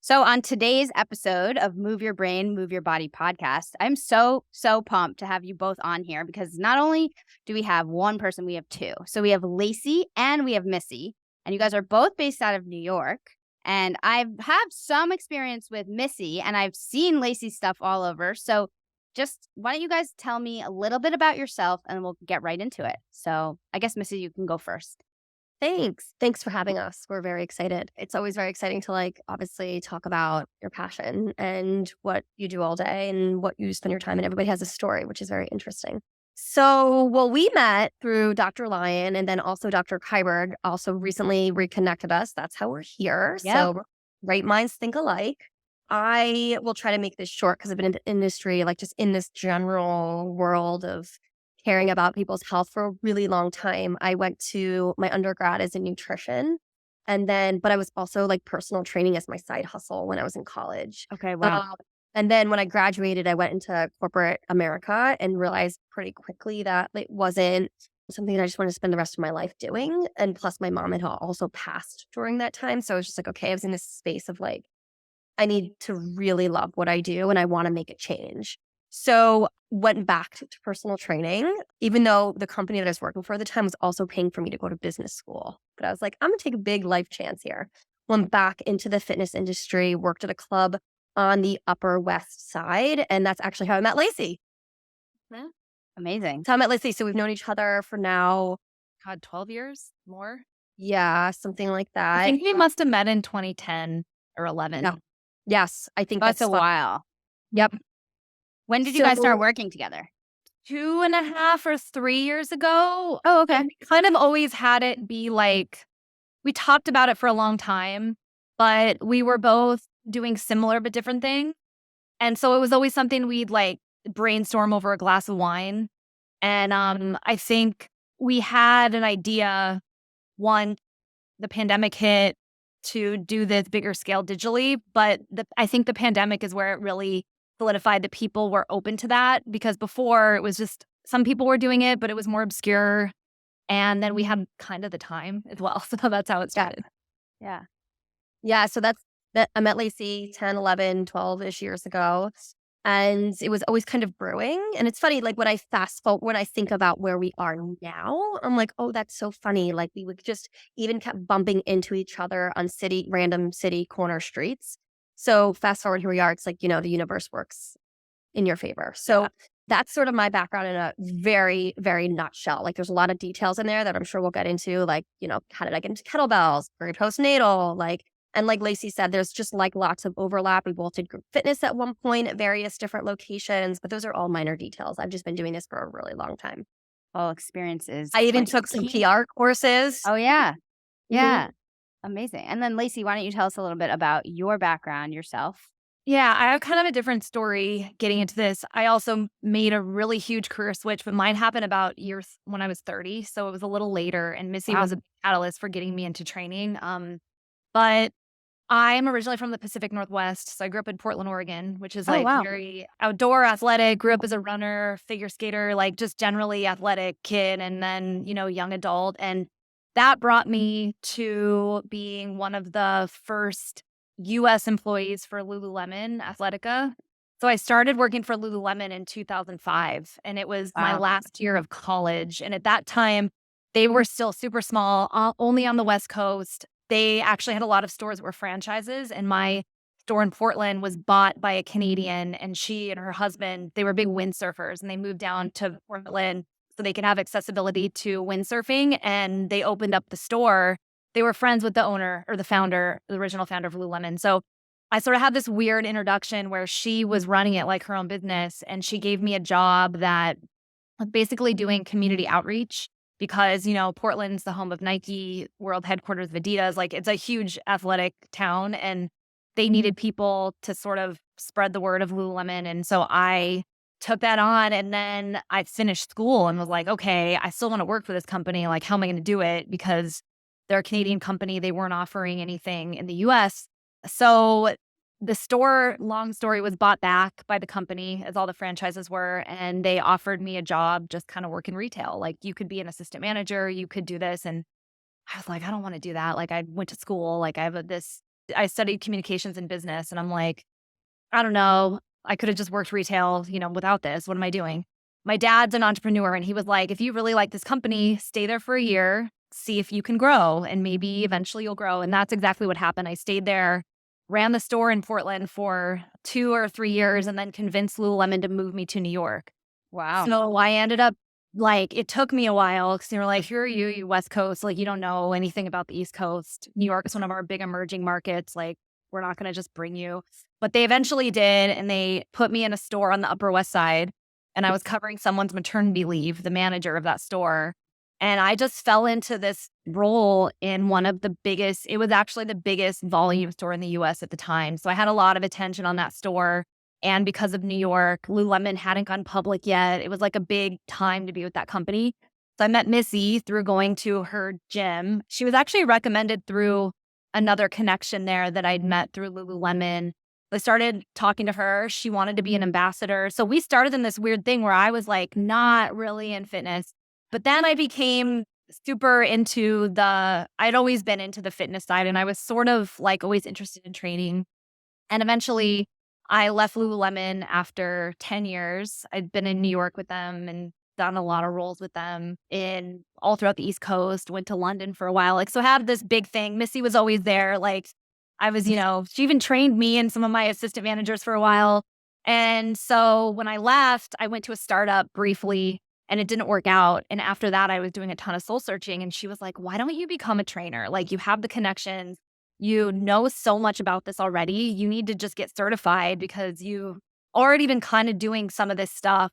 So, on today's episode of Move Your Brain, Move Your Body podcast, I'm so pumped to have you both on here because not only do we have one person, we have two. So, we have Lacee and we have Missy, and you guys are both based out of New York. And I've had some experience with Missy, and I've seen Lacee's stuff all over. So, just why don't you guys tell me a little bit about yourself and we'll get right into it. So, I guess, Missy, you can go first. Thanks. Thanks for having us. We're very excited. It's always very exciting to obviously talk about your passion and what you do all day and what you spend your time in. Everybody has a story, which is very interesting. We met through Dr. Lyon and then also Dr. Kyberg also recently reconnected us. That's how we're here. Yep. So great minds think alike. I will try to make this short because I've been in the industry, like just in this general world of caring about people's health for a really long time. I went to my undergrad as in nutrition. But I was also like personal training as my side hustle when I was in college. Okay. Wow. And then when I graduated, I went into corporate America and realized pretty quickly that it wasn't something that I just wanted to spend the rest of my life doing. And plus, my mom had also passed during that time. So I was just like, okay, I was in this space of I need to really love what I do and I want to make a change. So went back to personal training, even though the company that I was working for at the time was also paying for me to go to business school. But I was like, I'm going to take a big life chance here. Went back into the fitness industry, worked at a club on the Upper West Side. And that's actually how I met Lacee. Yeah. Amazing. That's how I met Lacee. So we've known each other for now, God, 12 years more? yeah, something like that. I think we must have met in 2010 or 11. No. Yes, I think That's a fun. while. Yep. When did you guys start working together? 2.5 or 3 years ago. Oh, okay. And we kind of always had it be we talked about it for a long time, but we were both doing similar but different things. And so it was always something we'd brainstorm over a glass of wine. And I think we had an idea, one, the pandemic hit, to do this bigger scale digitally. But I think the pandemic is where it really solidified that people were open to that, because before it was just some people were doing it, but it was more obscure. And then we had kind of the time as well. So that's how it started. Yeah. Yeah. So I met Lacee 10, 11, 12-ish years ago. And it was always kind of brewing. And it's funny, when I fast forward, when I think about where we are now, I'm like, oh, that's so funny. We would just even kept bumping into each other on random city corner streets. So fast forward, here we are. It's the universe works in your favor. So that's sort of my background in a very, very nutshell. There's a lot of details in there that I'm sure we'll get into, how did I get into kettlebells, very postnatal, and like Lacee said, there's just lots of overlap. We both did group fitness at one point at various different locations, but those are all minor details. I've just been doing this for a really long time. All experiences. I even took some PR courses. Oh, yeah. Yeah. Mhm. Amazing. And then, Lacee, why don't you tell us a little bit about your background yourself? Yeah, I have kind of a different story getting into this. I also made a really huge career switch, but mine happened about years when I was 30. So it was a little later, and Missy was a catalyst for getting me into training. But I'm originally from the Pacific Northwest. So I grew up in Portland, Oregon, which is very outdoor, athletic. Grew up as a runner, figure skater, just generally athletic kid, and then, young adult. And that brought me to being one of the first US employees for Lululemon Athletica. So I started working for Lululemon in 2005, and it was my last year of college. And at that time, they were still super small, only on the West Coast. They actually had a lot of stores that were franchises, and my store in Portland was bought by a Canadian, and she and her husband, they were big windsurfers, and they moved down to Portland so they could have accessibility to windsurfing, and they opened up the store. They were friends with the owner or the founder, the original founder of Lululemon. So I sort of had this weird introduction where she was running it like her own business, and she gave me a job that was basically doing community outreach because, Portland's the home of Nike, world headquarters of Adidas. It's a huge athletic town, and they needed people to sort of spread the word of Lululemon. And so I took that on, and then I finished school and was like, okay, I still want to work for this company. How am I going to do it? Because they're a Canadian company. They weren't offering anything in the US. So the store, long story, was bought back by the company, as all the franchises were. And they offered me a job just kind of working retail. You could be an assistant manager, you could do this. And I was like, I don't want to do that. I went to school. I have this I studied communications and business, and I'm like, I don't know. I could have just worked retail, without this. What am I doing? My dad's an entrepreneur, and he was like, if you really like this company, stay there for a year, see if you can grow, and maybe eventually you'll grow. And that's exactly what happened. I stayed there, ran the store in Portland for 2 or 3 years, and then convinced Lululemon to move me to New York. Wow. So I ended up, it took me a while because they were like, who are you, you West Coast? Like, you don't know anything about the East Coast. New York is one of our big emerging markets. Like, we're not going to just bring you. But they eventually did. And they put me in a store on the Upper West Side. And I was covering someone's maternity leave, the manager of that store. And I just fell into this role in one of the biggest, it was actually the biggest volume store in the US at the time. So I had a lot of attention on that store. And because of New York, Lululemon hadn't gone public yet. It was like a big time to be with that company. So I met Missy through going to her gym. She was actually recommended through another connection there that I'd met through Lululemon. I started talking to her. She wanted to be an ambassador. So we started in this weird thing where I was like not really in fitness. But then I became super into I'd always been into the fitness side, and I was sort of like always interested in training. And eventually I left Lululemon after 10 years. I'd been in New York with them and done a lot of roles with them in all throughout the East Coast, went to London for a while. So I had this big thing. Missy was always there. I was, she even trained me and some of my assistant managers for a while. And so when I left, I went to a startup briefly and it didn't work out. And after that, I was doing a ton of soul searching. And she was like, why don't you become a trainer? You have the connections. You know so much about this already. You need to just get certified because you've already been kind of doing some of this stuff.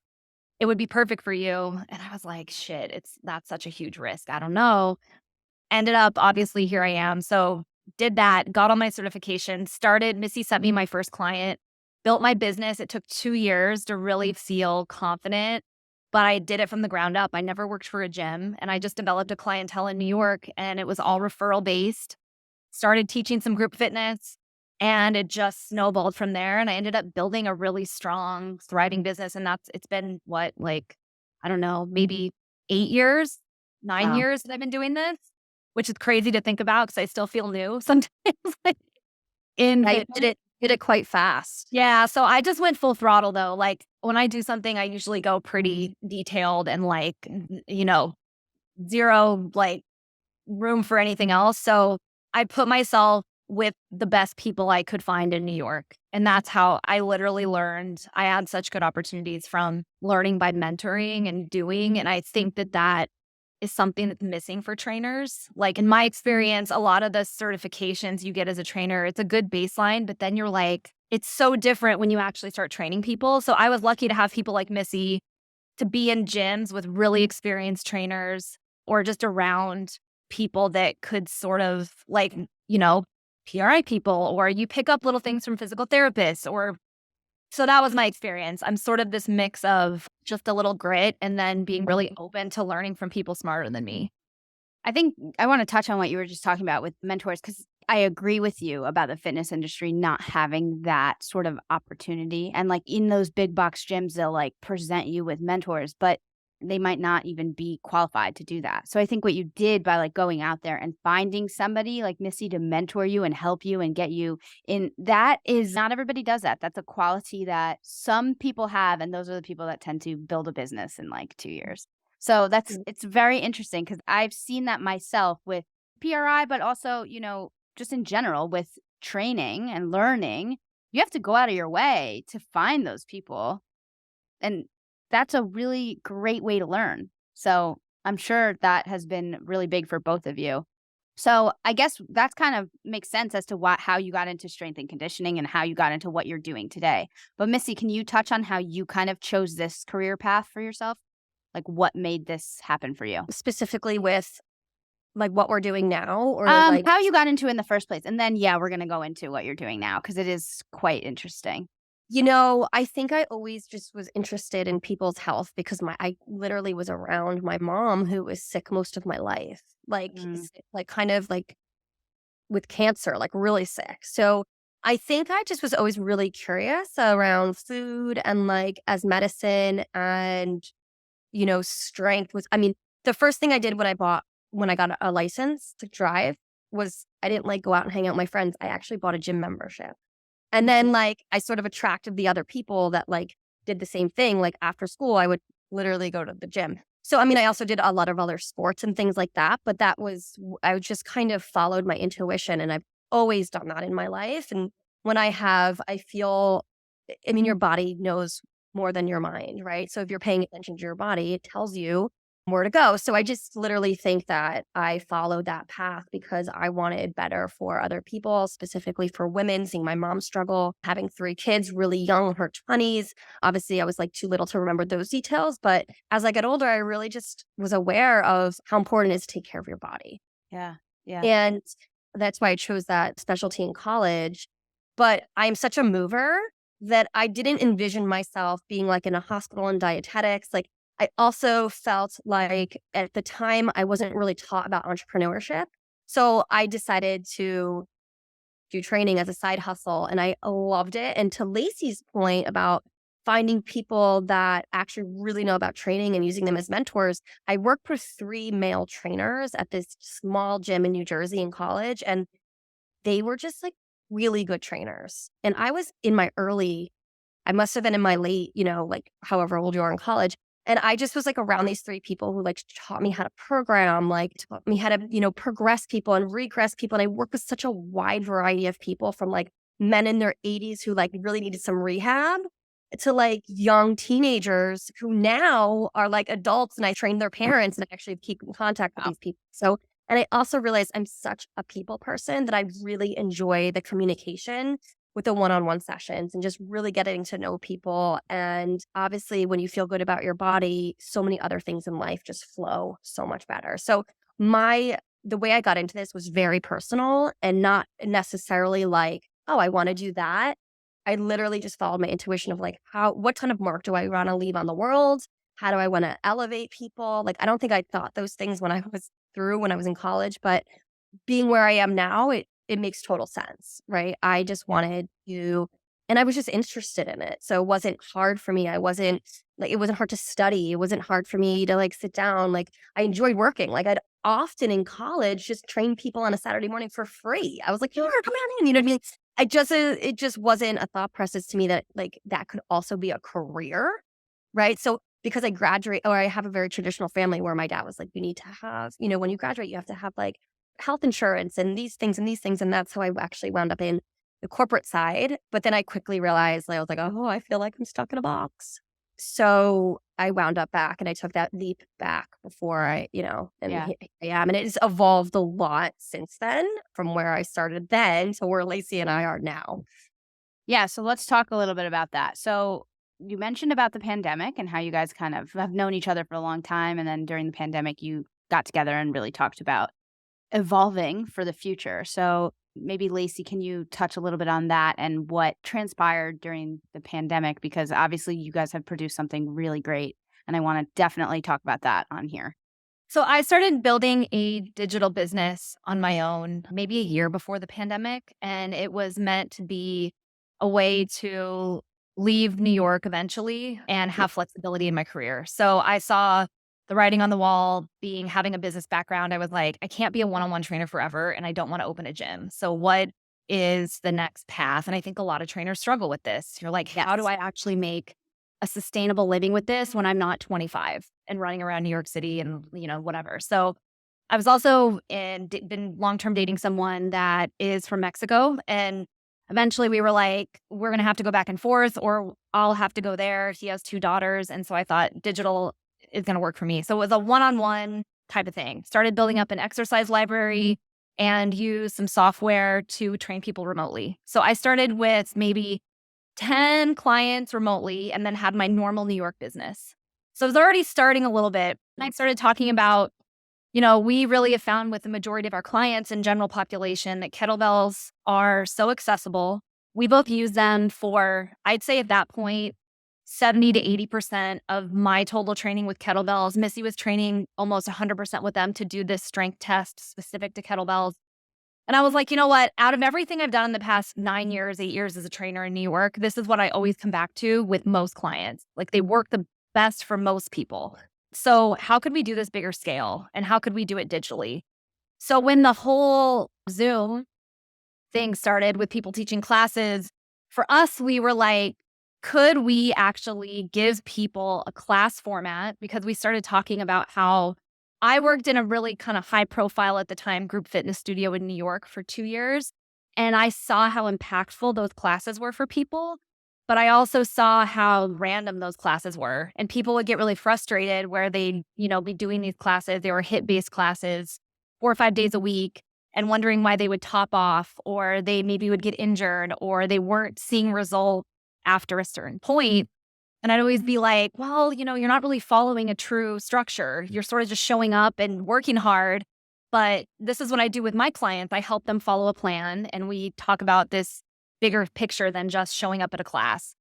It would be perfect for you. And I was like, shit, that's such a huge risk. I don't know. Ended up, obviously, here I am. So did that, got all my certification, Missy sent me my first client, built my business. It took 2 years to really feel confident, but I did it from the ground up. I never worked for a gym, and I just developed a clientele in New York, and it was all referral based. Started teaching some group fitness, and it just snowballed from there. And I ended up building a really strong, thriving business. And it's been I don't know, maybe 8 years, 9 Wow. years that I've been doing this, which is crazy to think about because I still feel new sometimes. I did it quite fast. Yeah. So I just went full throttle though. When I do something, I usually go pretty detailed and zero room for anything else. So I put myself with the best people I could find in New York. And that's how I literally learned. I had such good opportunities from learning by mentoring and doing. And I think that is something that's missing for trainers. In my experience, a lot of the certifications you get as a trainer, it's a good baseline, but then you're it's so different when you actually start training people. So I was lucky to have people like Missy to be in gyms with really experienced trainers or just around people that could sort of PRI people, or you pick up little things from physical therapists, so that was my experience. I'm sort of this mix of just a little grit and then being really open to learning from people smarter than me. I think I want to touch on what you were just talking about with mentors, because I agree with you about the fitness industry not having that sort of opportunity. And in those big box gyms, they'll present you with mentors, but they might not even be qualified to do that. So I think what you did by going out there and finding somebody like Missy to mentor you and help you and get you in, that is not everybody does that. That's a quality that some people have. And those are the people that tend to build a business in 2 years. So it's very interesting because I've seen that myself with PRI, but also, just in general with training and learning, you have to go out of your way to find those people. And that's a really great way to learn. So I'm sure that has been really big for both of you. So I guess that's kind of makes sense as to how you got into strength and conditioning and how you got into what you're doing today. But Missy, can you touch on how you kind of chose this career path for yourself? What made this happen for you? Specifically with what we're doing now, or how you got into it in the first place. And then, we're going to go into what you're doing now because it is quite interesting. I think I always just was interested in people's health because I literally was around my mom who was sick most of my life, kind of with cancer, really sick. So I think I just was always really curious around food and as medicine and, strength was, the first thing I did when I got a license to drive I didn't like go out and hang out with my friends. I actually bought a gym membership. And then like I sort of attracted the other people that like did the same thing. Like after school, I would literally go to the gym. So, I mean, I also did a lot of other sports and things like that, but I just kind of followed my intuition, and I've always done that in my life. And when I feel, I mean, your body knows more than your mind, right? So if you're paying attention to your body, it tells you where to go. So I just literally think that I followed that path because I wanted better for other people, specifically for women, seeing my mom struggle, having 3 kids really young, in her 20s. Obviously, I was like too little to remember those details. But as I got older, I really just was aware of how important it is to take care of your body. Yeah. Yeah. And that's why I chose that specialty in college. But I'm such a mover that I didn't envision myself being like in a hospital in dietetics. Like I also felt like at the time I wasn't really taught about entrepreneurship. So I decided to do training as a side hustle, and I loved it. And to Lacey's point about finding people that actually really know about training and using them as mentors, I worked with 3 male trainers at this small gym in New Jersey in college, and they were just like really good trainers. And I was I must have been in my late, like however old you are in college. And I just was like around these 3 people who like taught me how to program, like taught me how to, progress people and regress people. And I worked with such a wide variety of people, from like men in their 80s who like really needed some rehab to like young teenagers who now are like adults, and I train their parents and I actually keep in contact with these people. So, and I also realized I'm such a people person that I really enjoy the communication with the one-on-one sessions and just really getting to know people. And obviously, when you feel good about your body, so many other things in life just flow so much better. So the way I got into this was very personal and not necessarily like, oh, I want to do that. I literally just followed my intuition of like, what kind of mark do I want to leave on the world? How do I want to elevate people? Like, I don't think I thought those things when I was in college, but being where I am now, it makes total sense, right? I just wanted to, and I was just interested in it. So it wasn't hard for me. It wasn't hard to study. It wasn't hard for me to like sit down. Like I enjoyed working. Like I'd often in college just train people on a Saturday morning for free. I was like, come on in. You know what I mean? It just wasn't a thought process to me that like that could also be a career, right? So because I have a very traditional family where my dad was like, you need to have, when you graduate, you have to have like health insurance and these things and these things. And that's how I actually wound up in the corporate side. But then I quickly realized, like, I was like, oh, I feel like I'm stuck in a box. So I wound up back and I took that leap back before I am. And it's evolved a lot since then from where I started then to where Lacee and I are now. Yeah. So let's talk a little bit about that. So you mentioned about the pandemic and how you guys kind of have known each other for a long time. And then during the pandemic, you got together and really talked about evolving for the future. So maybe Lacee, can you touch a little bit on that and what transpired during the pandemic? Because obviously you guys have produced something really great, and I want to definitely talk about that on here. So I started building a digital business on my own maybe a year before the pandemic, and it was meant to be a way to leave New York eventually and have flexibility in my career. So I saw the writing on the wall, having a business background. I was like, I can't be a one-on-one trainer forever, and I don't want to open a gym. So what is the next path? And I think a lot of trainers struggle with this. You're like, how do I actually make a sustainable living with this when I'm not 25 and running around New York City and, whatever. So I was also been long-term dating someone that is from Mexico. And eventually we were like, we're going to have to go back and forth, or I'll have to go there. He has 2 daughters. And so I thought digital is going to work for me. So it was a one-on-one type of thing. Started building up an exercise library and used some software to train people remotely. So I started with maybe 10 clients remotely and then had my normal New York business. So I was already starting a little bit. And I started talking about, we really have found with the majority of our clients and general population that kettlebells are so accessible. We both use them for, I'd say at that point, 70 to 80% of my total training with kettlebells. Missy was training almost 100% with them to do this strength test specific to kettlebells. And I was like, you know what? Out of everything I've done in the past 8 years as a trainer in New York, this is what I always come back to with most clients. Like they work the best for most people. So how could we do this bigger scale? And how could we do it digitally? So when the whole Zoom thing started with people teaching classes, for us, we were like, could we actually give people a class format? Because we started talking about how I worked in a really kind of high profile at the time group fitness studio in New York for 2 years. And I saw how impactful those classes were for people. But I also saw how random those classes were. And people would get really frustrated where they'd, be doing these classes. They were HIIT-based classes 4 or 5 days a week and wondering why they would top off, or they maybe would get injured, or they weren't seeing results after a certain point. And I'd always be like, well, you're not really following a true structure. You're sort of just showing up and working hard. But this is what I do with my clients. I help them follow a plan, and we talk about this bigger picture than just showing up at a class.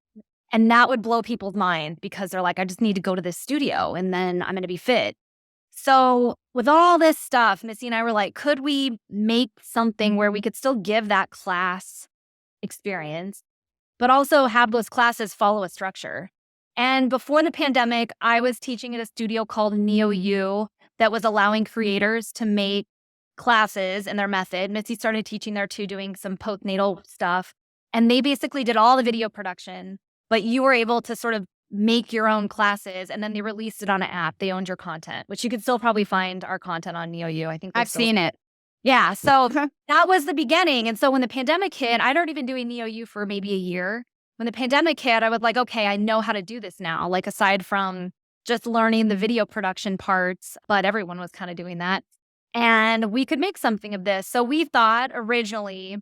And that would blow people's mind because they're like, I just need to go to this studio and then I'm going to be fit. So with all this stuff, Missy and I were like, could we make something where we could still give that class experience, but also have those classes follow a structure? And before the pandemic, I was teaching at a studio called NeoU that was allowing creators to make classes in their method. Missy started teaching there too, doing some postnatal stuff. And they basically did all the video production, but you were able to sort of make your own classes, and then they released it on an app. They owned your content, which you could still probably find our content on NeoU. I think I've seen it. Yeah. So that was the beginning. And so when the pandemic hit, I'd already been doing NeoU for maybe a year. When the pandemic hit, I was like, okay, I know how to do this now. Like aside from just learning the video production parts, but everyone was kind of doing that. And we could make something of this. So we thought originally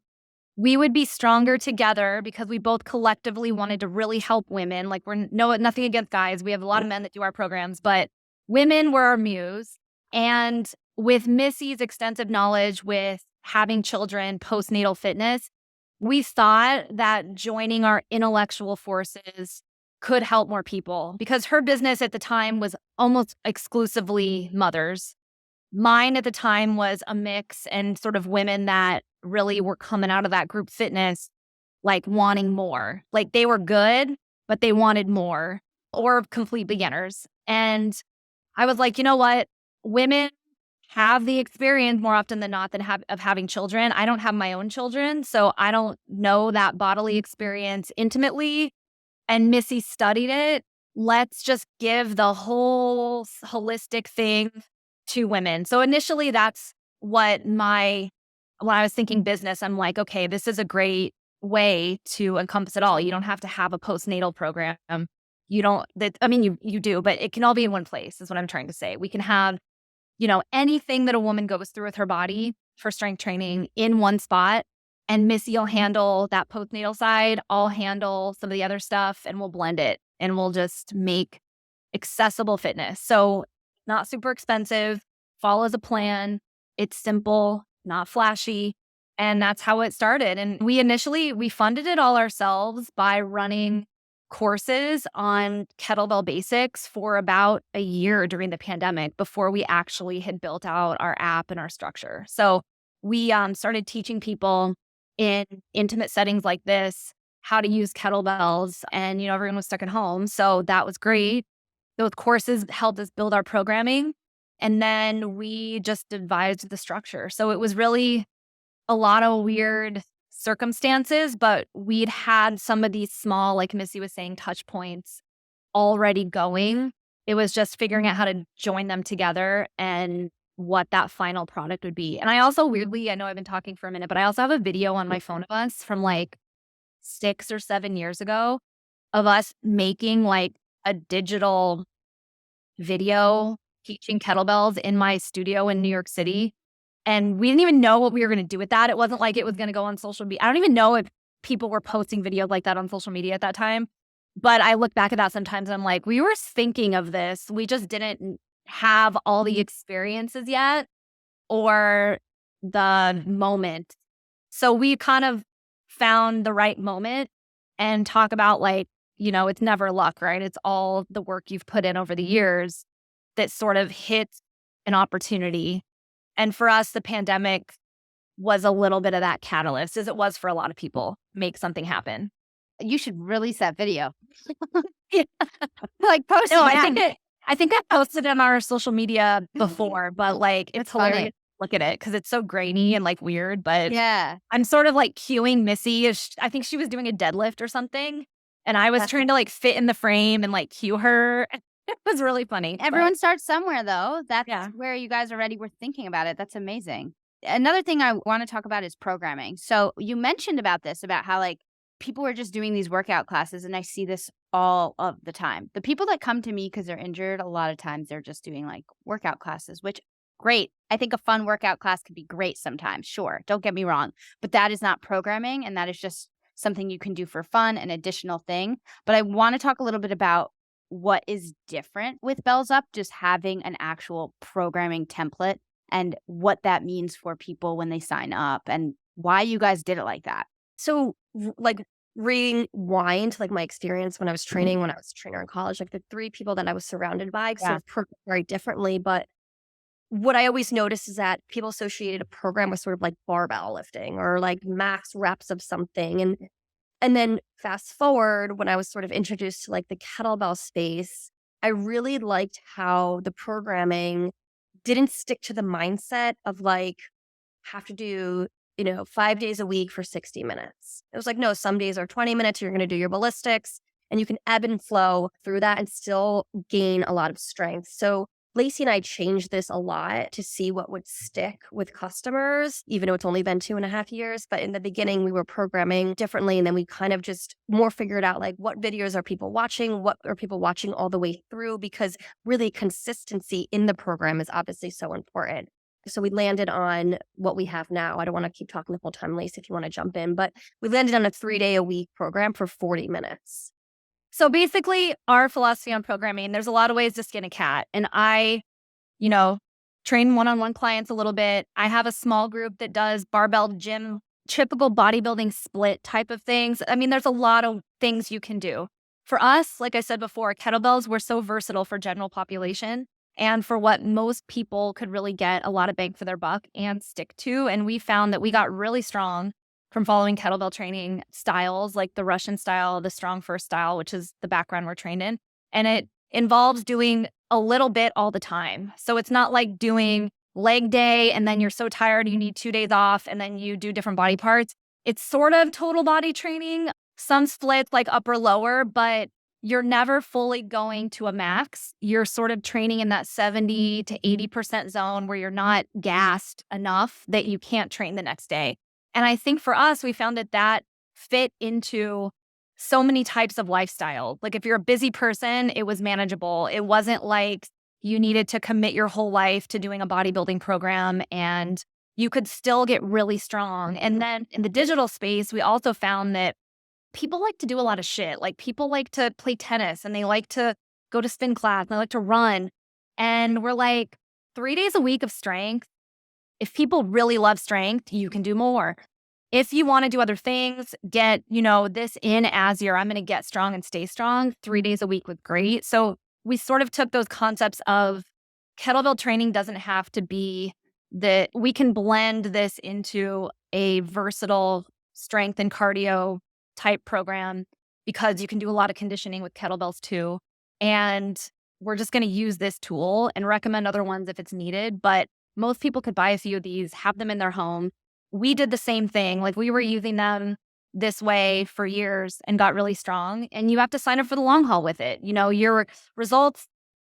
we would be stronger together because we both collectively wanted to really help women. Like nothing against guys. We have a lot of men that do our programs, but women were our muse. And with Missy's extensive knowledge with having children, postnatal fitness, we thought that joining our intellectual forces could help more people because her business at the time was almost exclusively mothers. Mine at the time was a mix and sort of women that really were coming out of that group fitness, like wanting more. Like they were good, but they wanted more, or complete beginners. And I was like, you know what? Women have the experience more often than not of having children. I don't have my own children, so I don't know that bodily experience intimately. And Missy studied it. Let's just give the whole holistic thing to women. So initially that's when I was thinking business, I'm like, okay, this is a great way to encompass it all. You don't have to have a postnatal program. You do, but it can all be in one place is what I'm trying to say. We can have, anything that a woman goes through with her body for strength training in one spot. And Missy will handle that postnatal side. I'll handle some of the other stuff and we'll blend it and we'll just make accessible fitness. So not super expensive, follows a plan. It's simple, not flashy. And that's how it started. And we funded it all ourselves by running courses on kettlebell basics for about a year during the pandemic before we actually had built out our app and our structure. So we started teaching people in intimate settings like this how to use kettlebells, and everyone was stuck at home, so that was great. Those courses helped us build our programming, and then we just devised the structure. So it was really a lot of weird circumstances, but we'd had some of these small, like Missy was saying, touch points already going. It was just figuring out how to join them together and what that final product would be. And I also weirdly, I know I've been talking for a minute, but I also have a video on my phone of us from like 6 or 7 years ago of us making like a digital video teaching kettlebells in my studio in New York City. And we didn't even know what we were going to do with that. It wasn't like it was going to go on social media. I don't even know if people were posting videos like that on social media at that time. But I look back at that sometimes and I'm like, we were thinking of this. We just didn't have all the experiences yet or the moment. So we kind of found the right moment and talk about like, it's never luck, right? It's all the work you've put in over the years that sort of hits an opportunity. And for us, the pandemic was a little bit of that catalyst, as it was for a lot of people, make something happen. You should release that video. Yeah. Like post No, it. I think I posted it on our social media before, but like it's hilarious. look at it because it's so grainy and like weird. But Yeah. I'm sort of like cueing Missy. I think she was doing a deadlift or something. And I was trying to like fit in the frame and like cue her. It was really funny. Everyone starts somewhere, though. That's Yeah. where you guys already were thinking about it. That's amazing. Another thing I want to talk about is programming. So you mentioned about this, about how like people were just doing these workout classes, and I see this all of the time. The people that come to me because they're injured, a lot of times they're just doing like workout classes, which great. I think a fun workout class could be great sometimes. Sure. Don't get me wrong. But that is not programming, and that is just something you can do for fun, an additional thing. But I want to talk a little bit about what is different with Bells Up, just having an actual programming template and what that means for people when they sign up and why you guys did it like that. So like rewind to like my experience when I was training, when I was a trainer in college, like the 3 people that I was surrounded by sort of programmed very differently. But what I always noticed is that people associated a program with sort of like barbell lifting or like max reps of something. And then fast forward, when I was sort of introduced to like the kettlebell space, I really liked how the programming didn't stick to the mindset of like, have to do, 5 days a week for 60 minutes. It was like, no, some days are 20 minutes. You're going to do your ballistics and you can ebb and flow through that and still gain a lot of strength. So Lacee and I changed this a lot to see what would stick with customers, even though it's only been 2.5 years. But in the beginning, we were programming differently. And then we kind of just more figured out like what videos are people watching? What are people watching all the way through? Because really consistency in the program is obviously so important. So we landed on what we have now. I don't want to keep talking the whole time, Lacee, if you want to jump in, but we landed on a 3-day-a-week program for 40 minutes. So basically, our philosophy on programming, there's a lot of ways to skin a cat. And I, train one-on-one clients a little bit. I have a small group that does barbell gym, typical bodybuilding split type of things. I mean, there's a lot of things you can do. For us, like I said before, kettlebells were so versatile for general population and for what most people could really get a lot of bang for their buck and stick to. And we found that we got really strong from following kettlebell training styles like the Russian style, the StrongFirst style, which is the background we're trained in. And it involves doing a little bit all the time. So it's not like doing leg day and then you're so tired you need 2 days off and then you do different body parts. It's sort of total body training, some splits like upper lower, but you're never fully going to a max. You're sort of training in that 70 to 80% zone where you're not gassed enough that you can't train the next day. And I think for us, we found that fit into so many types of lifestyle. Like if you're a busy person, it was manageable. It wasn't like you needed to commit your whole life to doing a bodybuilding program, and you could still get really strong. And then in the digital space, we also found that people like to do a lot of shit. Like people like to play tennis and they like to go to spin class and they like to run. And we're like, 3 days a week of strength. If people really love strength, you can do more. If you want to do other things, get, this in as I'm going to get strong and stay strong. 3 days a week was great. So we sort of took those concepts of kettlebell training doesn't have to be that we can blend this into a versatile strength and cardio type program because you can do a lot of conditioning with kettlebells too. And we're just going to use this tool and recommend other ones if it's needed. But most people could buy a few of these, have them in their home. We did the same thing. Like we were using them this way for years and got really strong. And you have to sign up for the long haul with it. Your results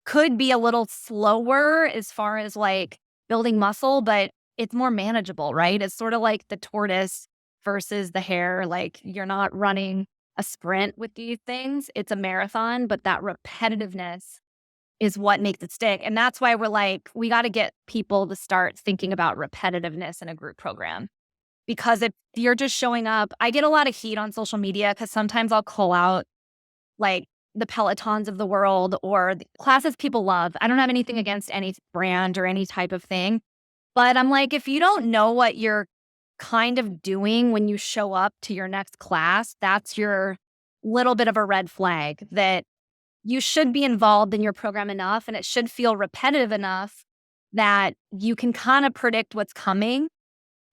could be a little slower as far as like building muscle, but it's more manageable, right? It's sort of like the tortoise versus the hare. Like you're not running a sprint with these things. It's a marathon, but that repetitiveness is what makes it stick. And that's why we're like, we got to get people to start thinking about repetitiveness in a group program. Because if you're just showing up, I get a lot of heat on social media because sometimes I'll call out like the Pelotons of the world or the classes people love. I don't have anything against any brand or any type of thing. But I'm like, if you don't know what you're kind of doing when you show up to your next class, that's your little bit of a red flag that you should be involved in your program enough and it should feel repetitive enough that you can kind of predict what's coming.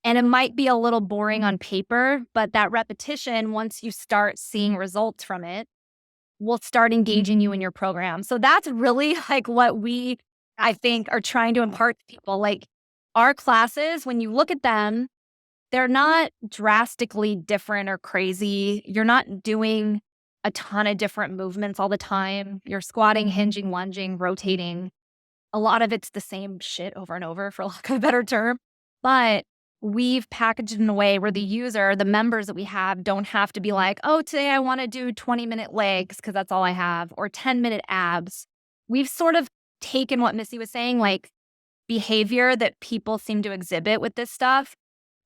And it might be a little boring on paper, but that repetition, once you start seeing results from it, will start engaging you in your program. So that's really like what we, I think, are trying to impart to people. Like, our classes, when you look at them, they're not drastically different or crazy. You're not doing a ton of different movements all the time. You're squatting, hinging, lunging, rotating. A lot of it's the same shit over and over, for lack of a better term. But we've packaged it in a way where the user, the members that we have, don't have to be like, oh, today I want to do 20-minute legs because that's all I have, or 10-minute abs. We've sort of taken what Missy was saying, like behavior that people seem to exhibit with this stuff,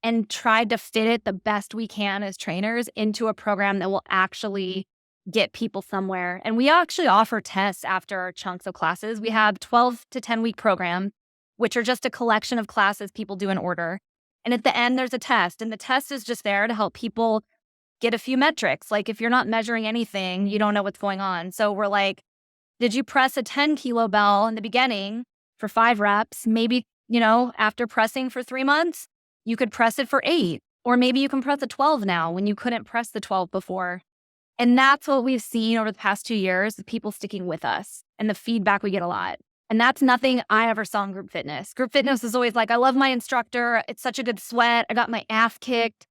and tried to fit it the best we can as trainers into a program that will actually get people somewhere. And we actually offer tests after our chunks of classes. We have 12 to 10-week programs, which are just a collection of classes people do in order. And at the end, there's a test. And the test is just there to help people get a few metrics. Like if you're not measuring anything, you don't know what's going on. So we're like, did you press a 10-kilo bell in the beginning for 5 reps? Maybe, after pressing for 3 months, you could press it for 8. Or maybe you can press a 12 now when you couldn't press the 12 before. And that's what we've seen over the past 2 years, the people sticking with us and the feedback we get a lot. And that's nothing I ever saw in group fitness. Group fitness is always like, I love my instructor. It's such a good sweat. I got my ass kicked.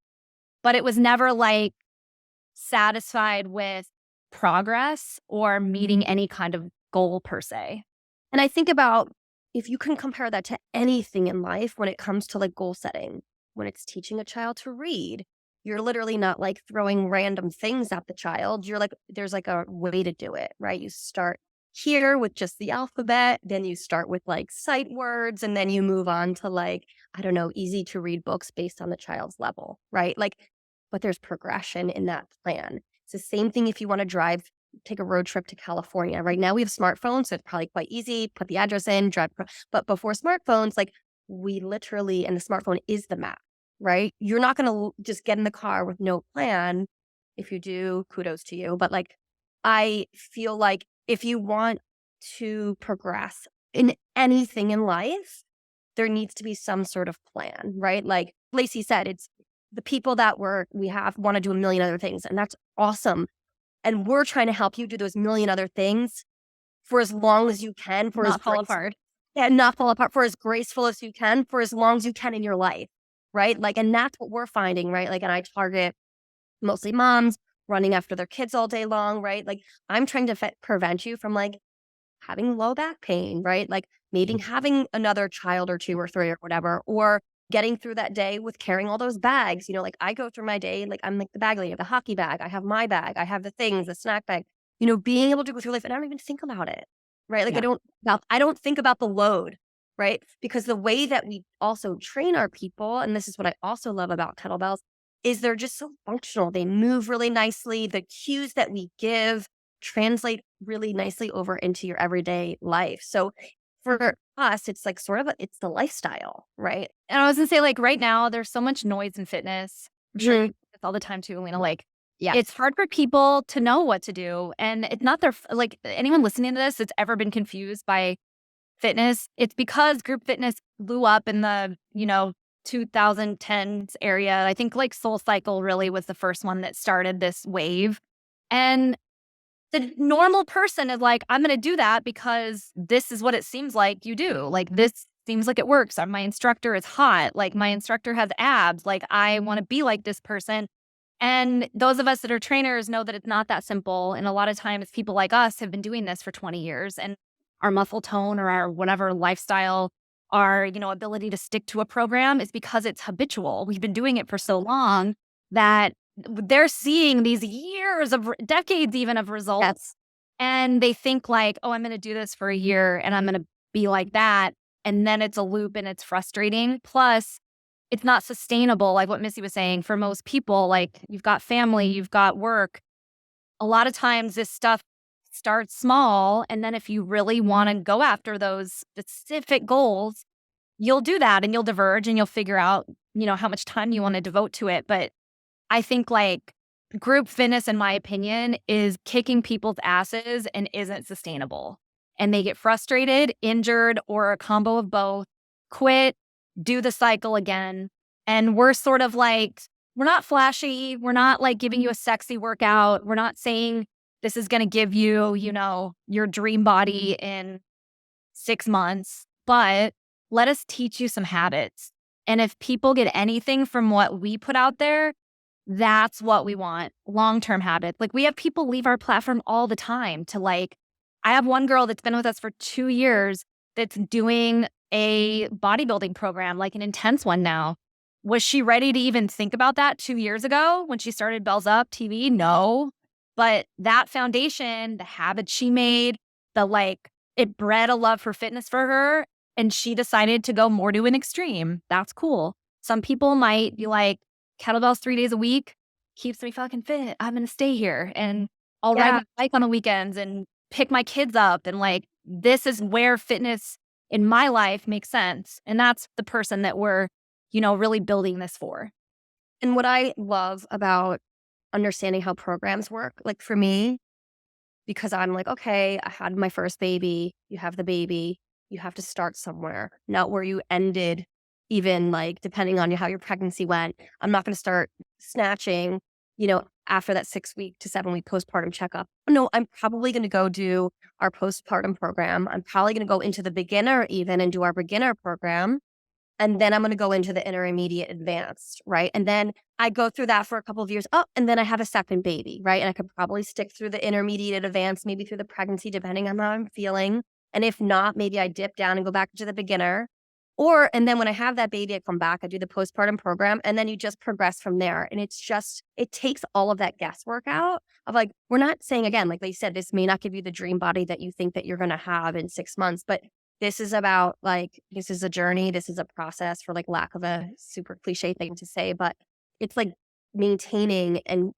But it was never like satisfied with progress or meeting any kind of goal per se. And I think about if you can compare that to anything in life when it comes to like goal setting, when it's teaching a child to read, you're literally not like throwing random things at the child. You're like, there's like a way to do it, right? You start here with just the alphabet, then you start with like sight words, and then you move on to like, I don't know, easy to read books based on the child's level, right? Like, but there's progression in that plan. It's the same thing if you want to take a road trip to California. Right now we have smartphones, so it's probably quite easy. Put the address in, drive. But before smartphones, like we literally, and the smartphone is the map, right? You're not going to just get in the car with no plan. If you do, kudos to you. But like, I feel like if you want to progress in anything in life, there needs to be some sort of plan, right? Like Lacee said, it's the people that we have want to do a million other things, and that's awesome. And we're trying to help you do those million other things for as long as you can, for not fall apart. Yeah, not fall apart, for as graceful as you can, for as long as you can in your life, right? Like, and that's what we're finding, right? Like, and I target mostly moms running after their kids all day long, right? Like, I'm trying to prevent you from like having low back pain, right? Like maybe having another child or 2 or 3 or whatever, or getting through that day with carrying all those bags. Like I go through my day, like I'm like the bag lady, the hockey bag. I have my bag. I have the things, the snack bag, being able to go through life. And I don't even think about it, right? Like I don't think about the load, right? Because the way that we also train our people, and this is what I also love about kettlebells, is they're just so functional. They move really nicely. The cues that we give translate really nicely over into your everyday life. So for us, it's like it's the lifestyle, right? And I was gonna say, like right now, there's so much noise in fitness. I'm sure you do this all the time too, Alina. Like, yeah, it's hard for people to know what to do, and it's not like anyone listening to this that's ever been confused by fitness. It's because group fitness blew up in the 2010s area. I think like Soul Cycle really was the first one that started this wave, and the normal person is like, I'm going to do that because this is what it seems like you do. Like, this seems like it works. My instructor is hot. Like, my instructor has abs. Like, I want to be like this person. And those of us that are trainers know that it's not that simple. And a lot of times people like us have been doing this for 20 years, and our muscle tone or our whatever lifestyle, our, ability to stick to a program is because it's habitual. We've been doing it for so long that they're seeing these years of decades even of results. Yes. And they think like, oh, I'm going to do this for a year and I'm going to be like that. And then it's a loop and it's frustrating. Plus, it's not sustainable. Like what Missy was saying, for most people, like you've got family, you've got work. A lot of times this stuff starts small. And then if you really want to go after those specific goals, you'll do that and you'll diverge and you'll figure out, how much time you want to devote to it. But I think like group fitness, in my opinion, is kicking people's asses and isn't sustainable. And they get frustrated, injured, or a combo of both, quit, do the cycle again. And we're sort of like, we're not flashy. We're not like giving you a sexy workout. We're not saying this is going to give you, your dream body in 6 months. But let us teach you some habits. And if people get anything from what we put out there, that's what we want, long-term habits. Like we have people leave our platform all the time to like, I have one girl that's been with us for 2 years that's doing a bodybuilding program, like an intense one now. Was she ready to even think about that 2 years ago when she started Bells Up TV? No. But that foundation, the habits she made, it bred a love for fitness for her. And she decided to go more to an extreme. That's cool. Some people might be like, kettlebells 3 days a week keeps me fucking fit. I'm going to stay here and I'll ride my bike on the weekends and pick my kids up. And like, this is where fitness in my life makes sense. And that's the person that we're, really building this for. And what I love about understanding how programs work, like for me, because I'm like, okay, I had my first baby, you have the baby, you have to start somewhere, not where you ended, even like depending on how your pregnancy went. I'm not going to start snatching, after that 6-week to 7-week postpartum checkup. No, I'm probably going to go do our postpartum program. I'm probably going to go into the beginner even and do our beginner program. And then I'm going to go into the intermediate advanced, right? And then I go through that for a couple of years. Oh, and then I have a second baby, right? And I could probably stick through the intermediate advanced, maybe through the pregnancy, depending on how I'm feeling. And if not, maybe I dip down and go back to the beginner. And then when I have that baby, I come back, I do the postpartum program, and then you just progress from there. And it takes all of that guesswork out of like, we're not saying, again, like they said, this may not give you the dream body that you think that you're going to have in 6 months, but this is about like, this is a journey. This is a process, for like lack of a super cliche thing to say, but it's like maintaining and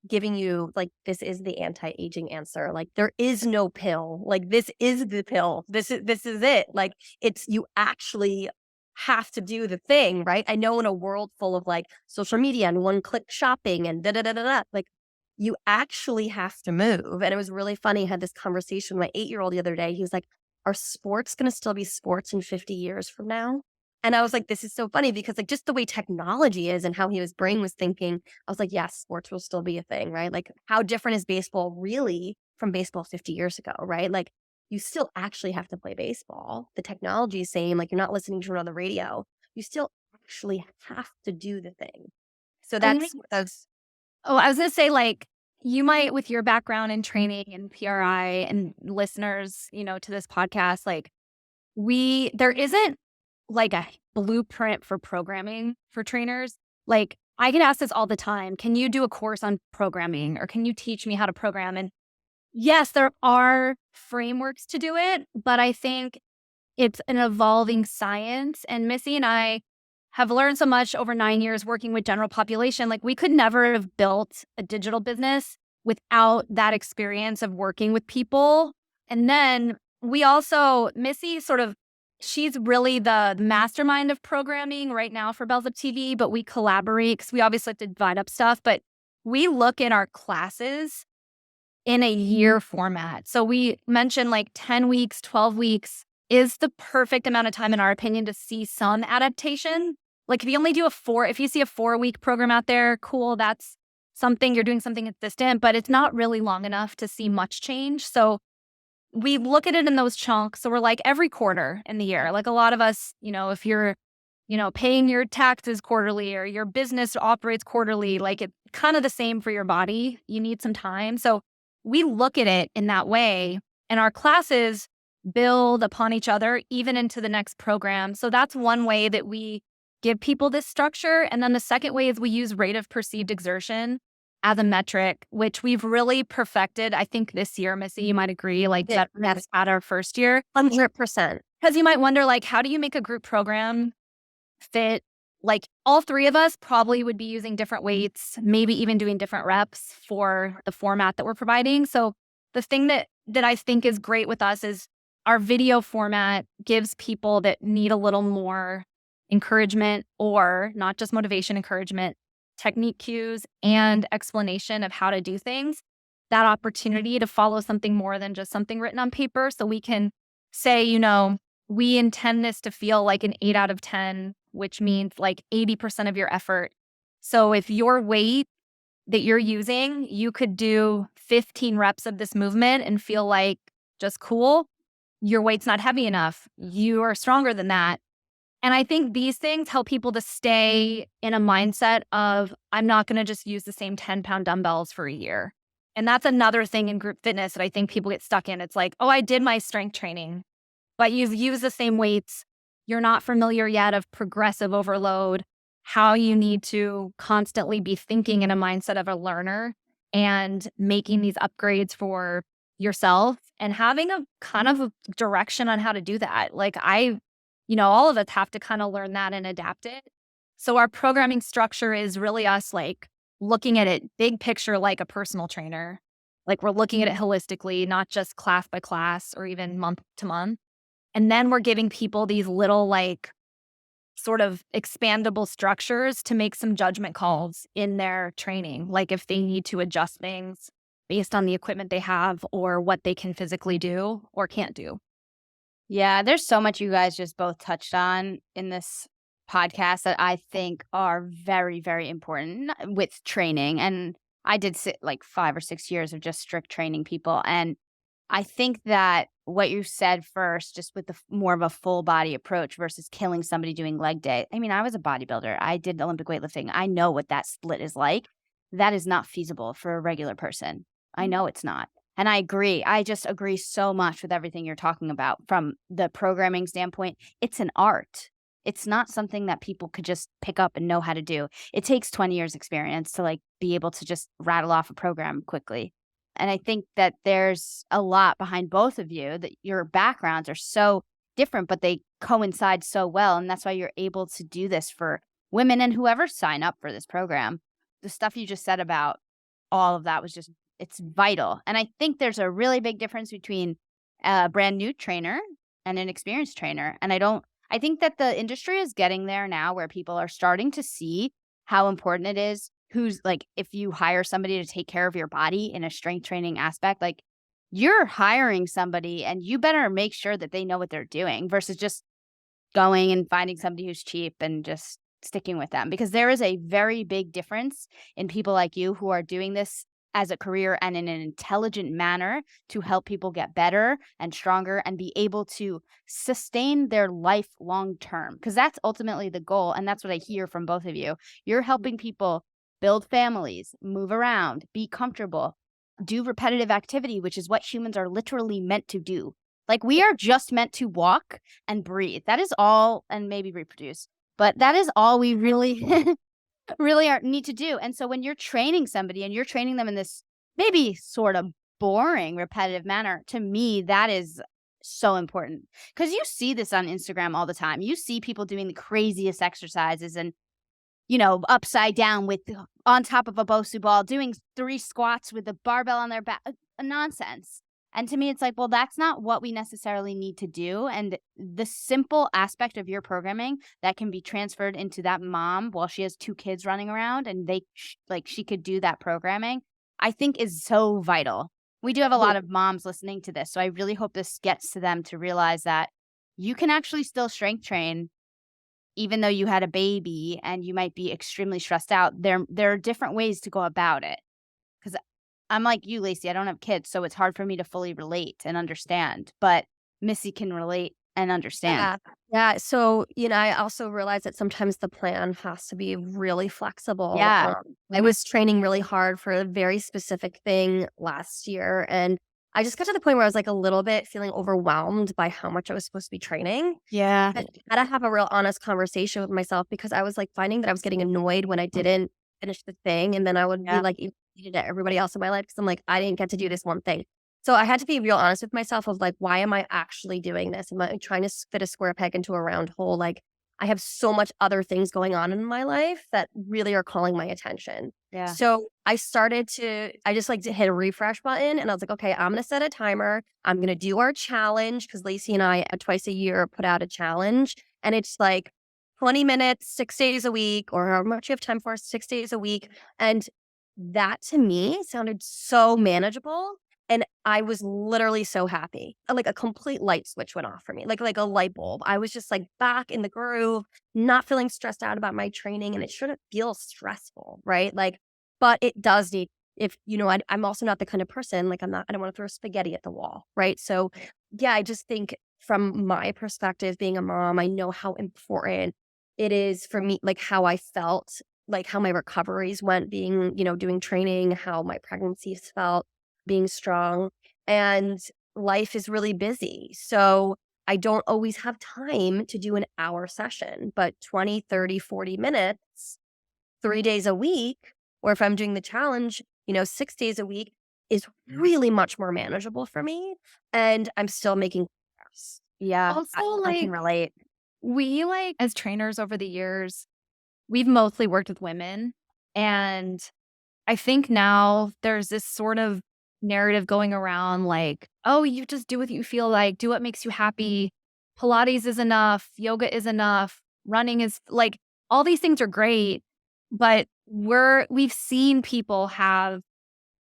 giving you like, this is the anti-aging answer. Like there is no pill. Like this is the pill. This is it. Like you actually have to do the thing, right? I know in a world full of like social media and one-click shopping and like you actually have to move. And it was really funny. I had this conversation with my 8-year-old the other day. He was like, are sports going to still be sports in 50 years from now? And I was like, this is so funny because like just the way technology is and how his brain was thinking, I was like, yes, sports will still be a thing, right? Like how different is baseball really from baseball 50 years ago, right? Like you still actually have to play baseball. The technology is same, like you're not listening to it on the radio. You still actually have to do the thing. So that's I was going to say like, you might, with your background in training and PRI and listeners, to this podcast, like there isn't like a blueprint for programming for trainers. Like I get asked this all the time. Can you do a course on programming or can you teach me how to program? And yes, there are frameworks to do it, but I think it's an evolving science. And Missy and I have learned so much over 9 years working with general population. Like we could never have built a digital business without that experience of working with people. And then we also, Missy she's really the mastermind of programming right now for Bells Up TV, but we collaborate because we obviously have to divide up stuff, but we look at our classes in a year format. So we mentioned like 10 weeks, 12 weeks is the perfect amount of time in our opinion to see some adaptation. Like if you only do if you see a 4-week program out there, cool, that's something, you're doing something consistent, but it's not really long enough to see much change. So we look at it in those chunks. So we're like every quarter in the year, like a lot of us, if you're, paying your taxes quarterly or your business operates quarterly, like it's kind of the same for your body. You need some time. So we look at it in that way and our classes build upon each other, even into the next program. So that's one way that we give people this structure. And then the second way is we use rate of perceived exertion as a metric, which we've really perfected. I think this year, Missy, you might agree, like that's at our first year. 100%. Because you might wonder, like, how do you make a group program fit? Like all 3 of us probably would be using different weights, maybe even doing different reps for the format that we're providing. So the thing that I think is great with us is our video format gives people that need a little more encouragement or not just motivation, encouragement, technique cues, and explanation of how to do things, that opportunity to follow something more than just something written on paper. So we can say, we intend this to feel like an 8 out of 10, which means like 80% of your effort. So if your weight that you're using, you could do 15 reps of this movement and feel like just cool. Your weight's not heavy enough. You are stronger than that. And I think these things help people to stay in a mindset of, I'm not going to just use the same 10-pound dumbbells for a year. And that's another thing in group fitness that I think people get stuck in. It's like, oh, I did my strength training, but you've used the same weights. You're not familiar yet of progressive overload, how you need to constantly be thinking in a mindset of a learner and making these upgrades for yourself and having a kind of a direction on how to do that. Like all of us have to kind of learn that and adapt it. So our programming structure is really us like looking at it big picture like a personal trainer. Like we're looking at it holistically, not just class by class or even month to month. And then we're giving people these little like sort of expandable structures to make some judgment calls in their training. Like if they need to adjust things based on the equipment they have or what they can physically do or can't do. Yeah, there's so much you guys just both touched on in this podcast that I think are very, very important with training. And I did sit like 5 or 6 years of just strict training people. And I think that what you said first, just with the more of a full body approach versus killing somebody doing leg day. I mean, I was a bodybuilder. I did Olympic weightlifting. I know what that split is like. That is not feasible for a regular person. I know it's not. And I agree. I just agree so much with everything you're talking about from the programming standpoint. It's an art. It's not something that people could just pick up and know how to do. It takes 20 years experience to like be able to just rattle off a program quickly. And I think that there's a lot behind both of you, that your backgrounds are so different, but they coincide so well. And that's why you're able to do this for women and whoever sign up for this program. The stuff you just said about all of that was just, it's vital. And I think there's a really big difference between a brand new trainer and an experienced trainer. And I think that the industry is getting there now where people are starting to see how important it is. Who's like, if you hire somebody to take care of your body in a strength training aspect, like you're hiring somebody and you better make sure that they know what they're doing versus just going and finding somebody who's cheap and just sticking with them. Because there is a very big difference in people like you who are doing this as a career and in an intelligent manner to help people get better and stronger and be able to sustain their life long term. Because that's ultimately the goal. And that's what I hear from both of you. You're helping people build families, move around, be comfortable, do repetitive activity, which is what humans are literally meant to do. Like we are just meant to walk and breathe. That is all, and maybe reproduce. But that is all we really need to do. And so when you're training somebody and you're training them in this maybe sort of boring, repetitive manner, to me, that is so important. Because you see this on Instagram all the time. You see people doing the craziest exercises and, upside down with on top of a Bosu ball, doing 3 squats with a barbell on their back. Nonsense. And to me, it's like, well, that's not what we necessarily need to do. And the simple aspect of your programming that can be transferred into that mom while she has 2 kids running around and she could do that programming, I think is so vital. We do have a lot of moms listening to this. So I really hope this gets to them to realize that you can actually still strength train even though you had a baby and you might be extremely stressed out. There are different ways to go about it. Because I'm like you, Lacee, I don't have kids, so it's hard for me to fully relate and understand. But Missy can relate and understand. Yeah. So, I also realize that sometimes the plan has to be really flexible. Yeah. I was training really hard for a very specific thing last year. And I just got to the point where I was like a little bit feeling overwhelmed by how much I was supposed to be training. Yeah. I had to have a real honest conversation with myself because I was like finding that I was getting annoyed when I didn't finish the thing. And then I would be like irritated at everybody else in my life because I'm like, I didn't get to do this one thing. So I had to be real honest with myself of like, why am I actually doing this? Am I trying to fit a square peg into a round hole? Like I have so much other things going on in my life that really are calling my attention. Yeah. So I just like to hit a refresh button and I was like, okay, I'm going to set a timer. I'm going to do our challenge because Lacee and I twice a year put out a challenge and it's like 20 minutes, 6 days a week or how much you have time for, 6 days a week. And that to me sounded so manageable. And I was literally so happy. Like a complete light switch went off for me, like a light bulb. I was just like back in the groove, not feeling stressed out about my training. And it shouldn't feel stressful, right? Like, but it does need, I'm also not the kind of person, like I don't want to throw spaghetti at the wall, right? So yeah, I just think from my perspective, being a mom, I know how important it is for me, like how I felt, like how my recoveries went being, doing training, how my pregnancies felt being strong. And life is really busy. So I don't always have time to do an hour session, but 20, 30, 40 minutes, 3 days a week, or if I'm doing the challenge, 6 days a week is really much more manageable for me. And I'm still making progress. Yeah. Also, I can relate. we as trainers over the years, we've mostly worked with women. And I think now there's this sort of narrative going around oh, you just do what you feel like, do what makes you happy. Pilates is enough, yoga is enough, running is all these things are great, but we've seen people have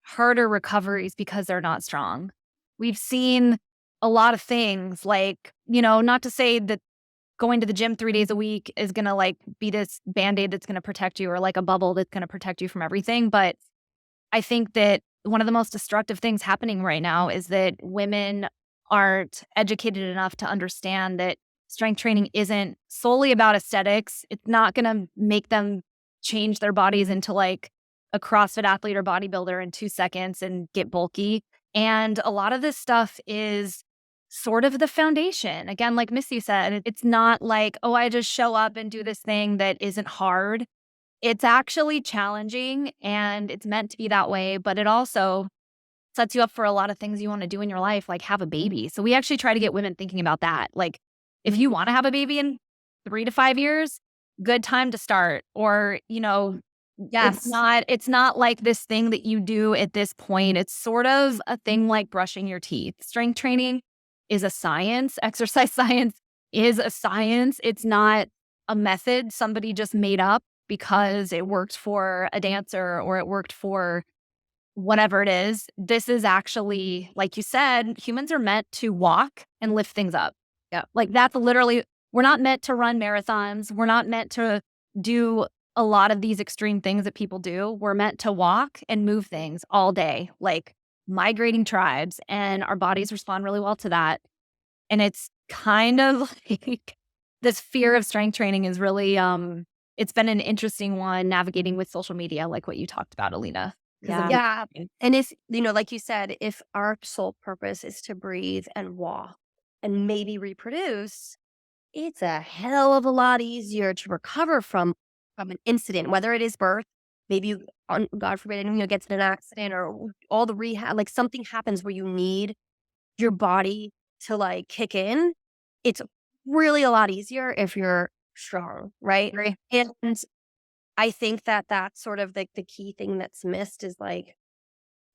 harder recoveries because they're not strong. We've seen a lot of things not to say that going to the gym 3 days a week is going to be this Band-Aid that's going to protect you or a bubble that's going to protect you from everything. But I think that one of the most destructive things happening right now is that women aren't educated enough to understand that strength training isn't solely about aesthetics. It's not going to make them change their bodies into a CrossFit athlete or bodybuilder in 2 seconds and get bulky. And a lot of this stuff is sort of the foundation. Again, like Missy said, it's not oh, I just show up and do this thing that isn't hard. It's actually challenging and it's meant to be that way, but it also sets you up for a lot of things you want to do in your life, like have a baby. So we actually try to get women thinking about that. If you want to have a baby in 3 to 5 years, good time to start. Or, Yes. it's not like this thing that you do at this point. It's sort of a thing like brushing your teeth. Strength training is a science. Exercise science is a science. It's not a method somebody just made up because it worked for a dancer or it worked for whatever it is. This is actually, like you said, humans are meant to walk and lift things up. Yeah. That's literally, we're not meant to run marathons. We're not meant to do a lot of these extreme things that people do. We're meant to walk and move things all day, like migrating tribes, and our bodies respond really well to that. And it's kind of this fear of strength training is really, it's been an interesting one navigating with social media, like what you talked about, Alina. Yeah. And if, like you said, if our sole purpose is to breathe and walk and maybe reproduce, it's a hell of a lot easier to recover from an incident, whether it is birth, maybe you, God forbid, gets in an accident or all the rehab, something happens where you need your body to kick in. It's really a lot easier if you're strong, right? Agree. And I think that that's sort of the key thing that's missed is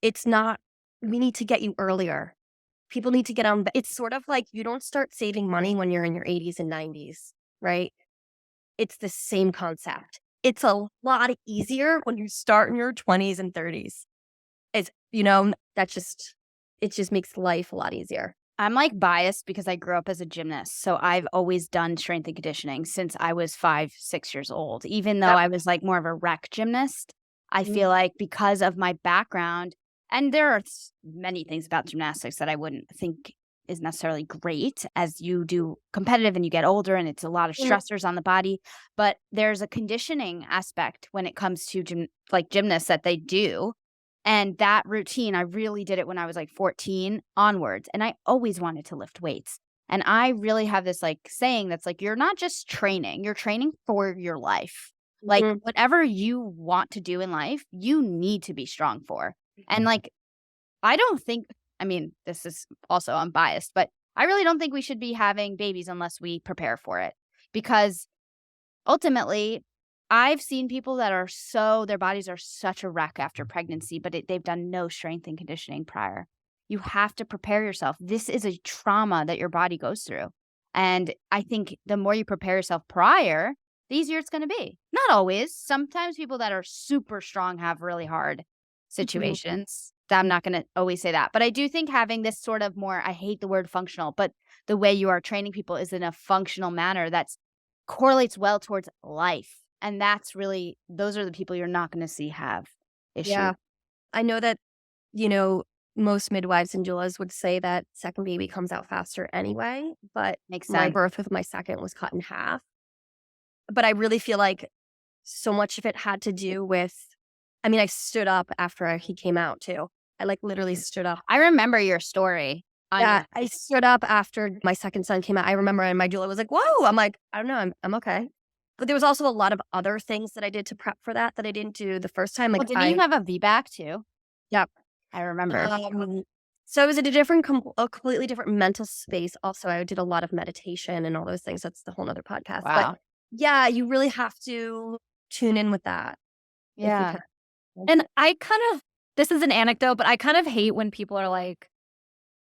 it's not, we need to get you earlier. People need to get on. It's sort of you don't start saving money when you're in your 80s and 90s, right? It's the same concept. It's a lot easier when you start in your 20s and 30s. It's, it just makes life a lot easier. I'm biased because I grew up as a gymnast. So I've always done strength and conditioning since I was 5, 6 years old. Even though I was more of a rec gymnast, I feel because of my background, and there are many things about gymnastics that I wouldn't think is necessarily great as you do competitive and you get older and it's a lot of stressors on the body. But there's a conditioning aspect when it comes to gymnasts that they do. And that routine, I really did it when I was 14 onwards. And I always wanted to lift weights. And I really have this saying that's you're not just training, you're training for your life. Whatever you want to do in life, you need to be strong for. And I don't think, this is also unbiased, but I really don't think we should be having babies unless we prepare for it. Because ultimately, I've seen people that are their bodies are such a wreck after pregnancy, but they've done no strength and conditioning prior. You have to prepare yourself. This is a trauma that your body goes through. And I think the more you prepare yourself prior, the easier it's going to be. Not always. Sometimes people that are super strong have really hard situations. I'm not going to always say that. But I do think having this sort of more, I hate the word functional, but the way you are training people is in a functional manner that correlates well towards life. And that's really, those are the people you're not going to see have issues. Yeah. I know that, most midwives and doulas would say that second baby comes out faster anyway, but Makes my sense. birth with my second was cut in half. But I really feel like so much of it had to do with, I mean, I stood up after he came out too. I like literally stood up. I remember your story. Yeah, I stood up after my second son came out. I remember, and my doula was like, "Whoa!" I'm like, "I don't know, I'm okay." But there was also a lot of other things that I did to prep for that I didn't do the first time. Well, Like, didn't you have a VBAC too? Yep. I remember. So it was a completely different mental space. Also, I did a lot of meditation and all those things. That's the whole nother podcast. Wow. But yeah, you really have to tune in with that. if you Yeah. can. And I kind of, this is an anecdote, but I kind of hate when people are like,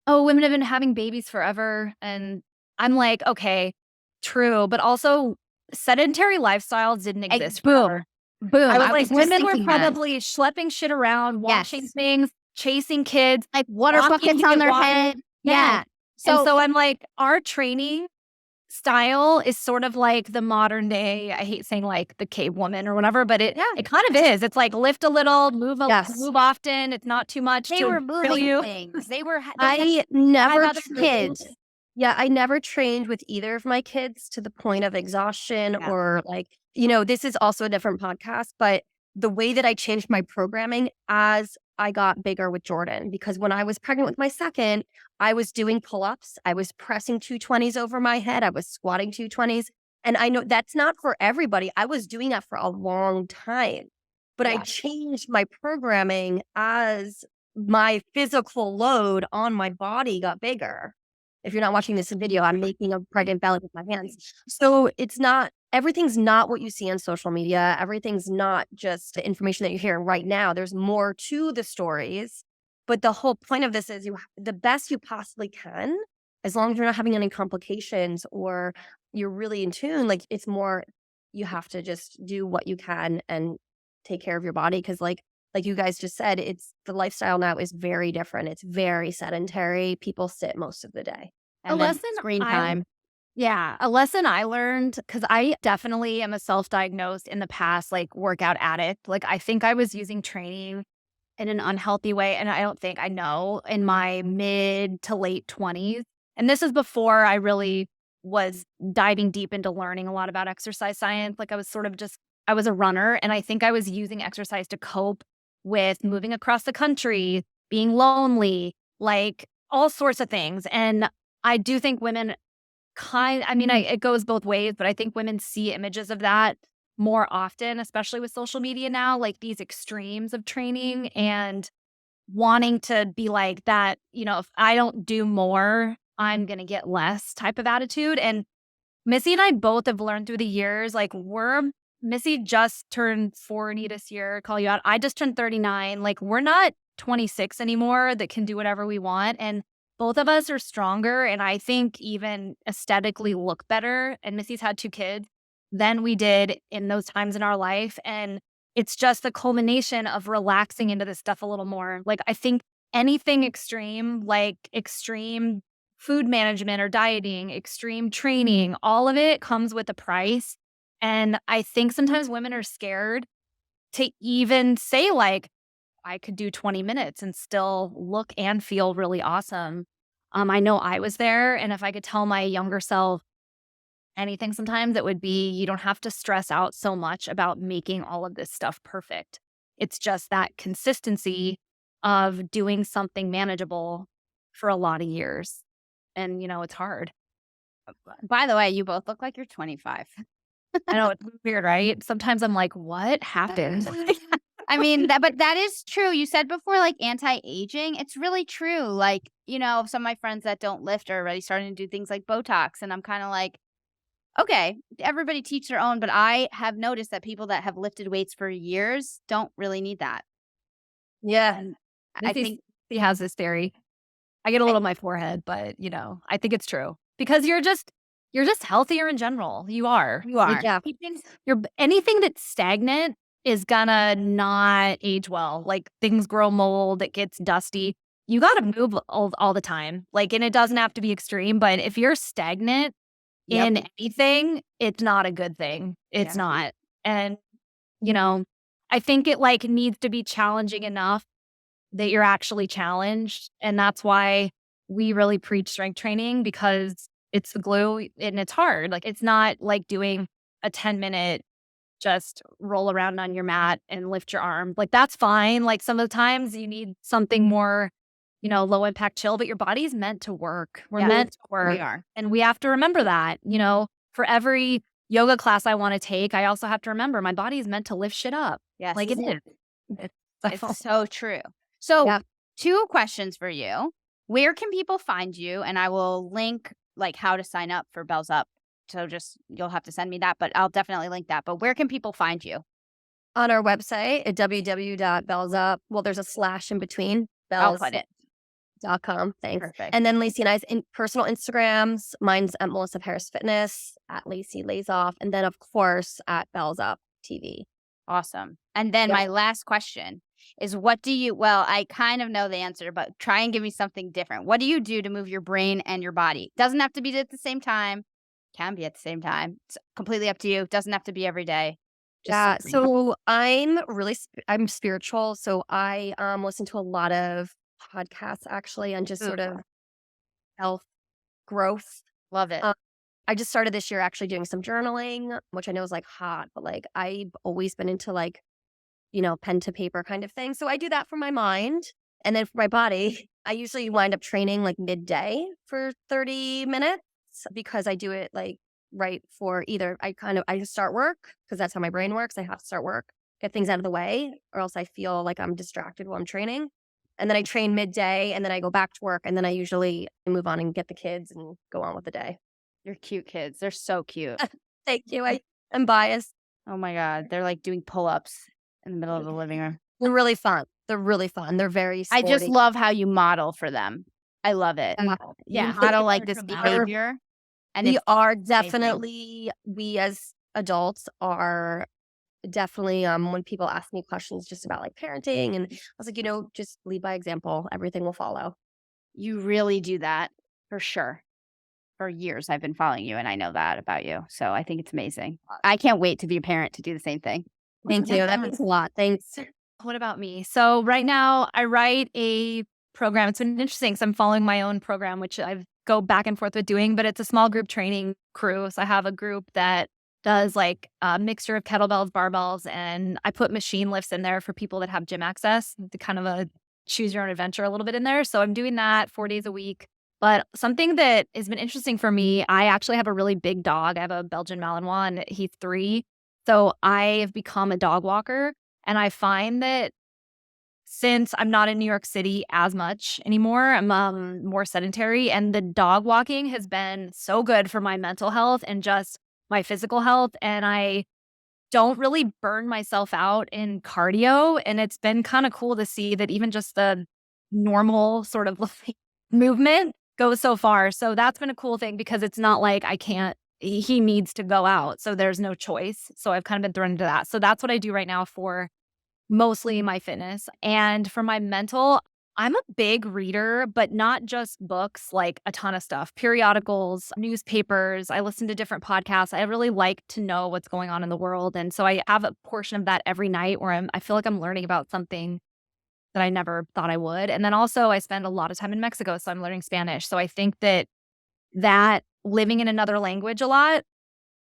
oh, women have been having babies forever. And I'm like, okay, true. But also, sedentary lifestyles didn't exist forever. Boom. I was like, just women were thinking that. probably schlepping shit around, watching Yes. things, chasing kids, Like water walking buckets to on get their water. head. Yeah. Yeah. And so I'm like, our training style is sort of like the modern day, I hate saying like the cave woman or whatever, but it kind of is. It's like lift a little, move often. It's not too much. They to were kill moving you. things. They were. I never other kids. Yeah, I never trained with either of my kids to the point of exhaustion or like, this is also a different podcast, but the way that I changed my programming as I got bigger with Jordan, because when I was pregnant with my second, I was doing pull-ups. I was pressing 220s over my head. I was squatting 220s. And I know that's not for everybody. I was doing that for a long time, but I changed my programming as my physical load on my body got bigger. If you're not watching this video, I'm making a pregnant belly with my hands. So everything's not what you see on social media. Everything's not just the information that you're hearing right now. There's more to the stories. But the whole point of this is the best you possibly can, as long as you're not having any complications or you're really in tune, like it's more, you have to just do what you can and take care of your body. Cause like you guys just said, the lifestyle now is very different. It's very sedentary. People sit most of the day. And screen time. A lesson I learned, because I definitely am a self-diagnosed in the past, like workout addict. Like I think I was using training in an unhealthy way. And I know in my mid to late 20s. And this is before I really was diving deep into learning a lot about exercise science. Like I was a runner, and I think I was using exercise to cope with moving across the country, being lonely, like all sorts of things. And I do think women it goes both ways, but I think women see images of that more often, especially with social media now, like these extremes of training and wanting to be like that, if I don't do more, I'm going to get less type of attitude. And Missy and I both have learned through the years, like Missy just turned 40 this year, call you out. I just turned 39. Like we're not 26 anymore that can do whatever we want. And both of us are stronger, and I think even aesthetically look better. And Missy's had 2 kids than we did in those times in our life. And it's just the culmination of relaxing into this stuff a little more. Like I think anything extreme, like extreme food management or dieting, extreme training, all of it comes with a price. And I think sometimes women are scared to even say like, I could do 20 minutes and still look and feel really awesome. I know I was there, and if I could tell my younger self anything sometimes, it would be you don't have to stress out so much about making all of this stuff perfect. It's just that consistency of doing something manageable for a lot of years. And, it's hard. By the way, you both look like you're 25. I know it's weird, right? Sometimes I'm like, what happened? I mean, but that is true. You said before, like anti-aging. It's really true. Like, some of my friends that don't lift are already starting to do things like Botox. And I'm kind of like, okay, everybody teach their own. But I have noticed that people that have lifted weights for years don't really need that. Yeah. And I think he has this theory. I get a little on my forehead, but I think it's true because you're just healthier in general. You are. Yeah. Anything that's stagnant is gonna not age well. Like things grow mold, it gets dusty. You got to move all the time. Like, and it doesn't have to be extreme, but if you're stagnant in anything, it's not a good thing. It's not. And, I think it like needs to be challenging enough that you're actually challenged. And that's why we really preach strength training, because it's the glue and it's hard. Like, it's not like doing a 10-minute just roll around on your mat and lift your arm. Like, that's fine. Like, some of the times you need something more, low impact chill, but your body's meant to work. We're meant to work. We are. And we have to remember that, for every yoga class I want to take, I also have to remember my body is meant to lift shit up. Yes. Like, it is. It's so true. So Yeah. 2 questions for you. Where can people find you? And I will link like how to sign up for Bells Up. So you'll have to send me that, but I'll definitely link that. But where can people find you? On our website at www.bellsup. Well, there's a slash in between. I'll put it. .com. Thanks. Perfect. And then Lacee and I's personal Instagrams. Mine's at Melissa Paris Fitness, at Lacee Lazoff, and then of course at Bells Up TV. Awesome. And then my last question is, I kind of know the answer, but try and give me something different. What do you do to move your brain and your body? Doesn't have to be at the same time. Can be at the same time. It's completely up to you. Doesn't have to be every day. So I'm spiritual. So I listen to a lot of podcasts actually on just sort of health growth. Love it. I just started this year actually doing some journaling, which I know is like hot, but like I've always been into like, pen to paper kind of thing. So I do that for my mind. And then for my body, I usually wind up training like midday for 30 minutes because I do it like right for either I start work because that's how my brain works. I have to start work, get things out of the way, or else I feel like I'm distracted while I'm training. And then I train midday and then I go back to work and then I usually move on and get the kids and go on with the day. You're cute kids. They're so cute. Thank you. I'm biased. Oh my God. They're like doing pull-ups in the middle of the living room. They're really fun. They're very sporty. I just love how you model for them. I love it. Yeah. Model like this behavior. And we as adults are definitely, when people ask me questions just about like parenting, and I was like, just lead by example. Everything will follow. You really do that for sure. For years, I've been following you and I know that about you. So I think it's amazing. I can't wait to be a parent to do the same thing. Thank you. That means a lot. Thanks. What about me? So right now I write a program. It's been interesting. So I'm following my own program, which I go back and forth with doing, but it's a small group training crew. So I have a group that does like a mixture of kettlebells, barbells, and I put machine lifts in there for people that have gym access to kind of a choose your own adventure a little bit in there. So I'm doing that 4 days a week. But something that has been interesting for me, I actually have a really big dog. I have a Belgian Malinois and he's 3. So I have become a dog walker. And I find that since I'm not in New York City as much anymore, I'm more sedentary. And the dog walking has been so good for my mental health and just my physical health. And I don't really burn myself out in cardio. And it's been kind of cool to see that even just the normal sort of movement goes so far. So that's been a cool thing because it's not like he needs to go out. So there's no choice. So I've kind of been thrown into that. So that's what I do right now for mostly my fitness. And for my mental, I'm a big reader, but not just books, like a ton of stuff, periodicals, newspapers. I listen to different podcasts. I really like to know what's going on in the world. And so I have a portion of that every night where I feel like I'm learning about something that I never thought I would. And then also I spend a lot of time in Mexico, so I'm learning Spanish. So I think that living in another language a lot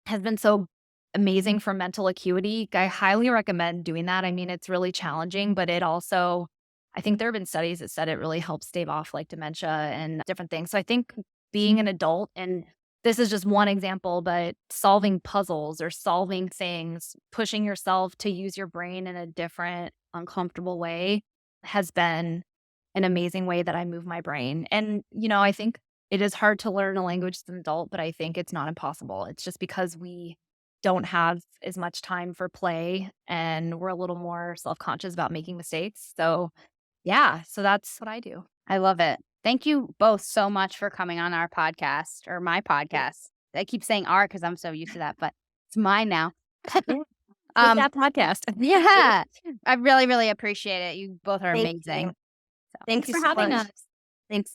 has been so amazing for mental acuity. I highly recommend doing that. I mean, it's really challenging, but it also, I think there have been studies that said it really helps stave off like dementia and different things. So I think being an adult, and this is just one example, but solving puzzles or solving things, pushing yourself to use your brain in a different, uncomfortable way has been an amazing way that I move my brain. And, I think it is hard to learn a language as an adult, but I think it's not impossible. It's just because we don't have as much time for play and we're a little more self-conscious about making mistakes. So yeah, so that's what I do. I love it. Thank you both so much for coming on our podcast or my podcast. I keep saying our because I'm so used to that, but it's mine now. That podcast. Yeah. I really, really appreciate it. You both are Thank amazing. you. So, Thanks for so having much. us. Thanks.